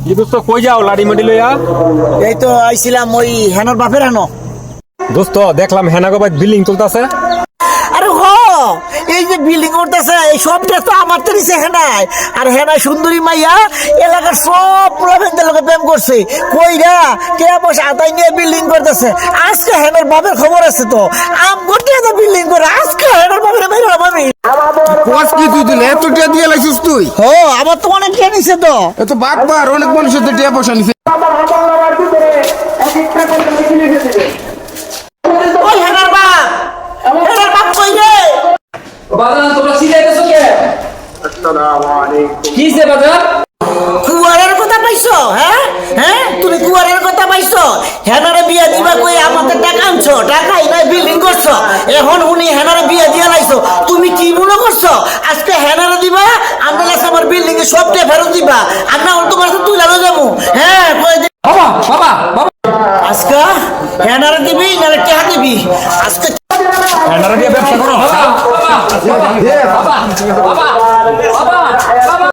কি দোস্ত কই যাও লাড়ি মাটি লইয়া? এই তো আইছিলাম ওই হেনার বাপের হেনো। দোস্ত দেখলাম হেনাগোবাদ বিল্ডিং তুলতাছে। আরে হ, এই যে বিল্ডিং করতেছে এই সবটা তো আমার তো নিচে হেনায়। আর হেনায় সুন্দরী মাইয়া এলাকার সব প্রভেন্দের লোকে প্রেম করছে। কইরা কে বসে আতাই নিয়ে বিল্ডিং করতেছে। আজকে হেনার বাপের খবর আছে তো আম করতে বিল্ডিং করে আজকে হেনার বাপের বেরোলাম আমি। কোচ কি তুই দিলে এত টিয়া দিয়ে লাইছিস তুই? ও আমার তো অনেক কে নিছে তো। এত বারবার অনেক মানুষের তো টিয়া পয়সা নিছে। ওই হেনার বাপ, হেনার বাপ কই রে? বাজান তোমরা সিলাইতেছো কে? কি সে বাজান? কুয়ারের কথা পাইছো? হ্যাঁ হ্যাঁ, তুমি কুয়ারের কথা পাইছো? হেনারে বিয়া দিবা কই আমাদের টাকা আনছো, টাকাই নাই বিল্ডিং করছো। এখন উনি হেনারে বিয়া দিয়া লাইছো, তুমি কি মনে করছো আজকে হেনারে দিবা আমরা লাস্ট আমার বিল্ডিং এ সবটা ফেরত দিবা? আর না তোমার সাথে তুই লানো যাবো? হ্যাঁ কই দে বাবা বাবা বাবা আজকে হেনারে দিবি নালে টাকা দিবি? আজকে হেনারা দিয়ে ব্যবসা করো। বাবা বাবা বাবা বাবা বাবা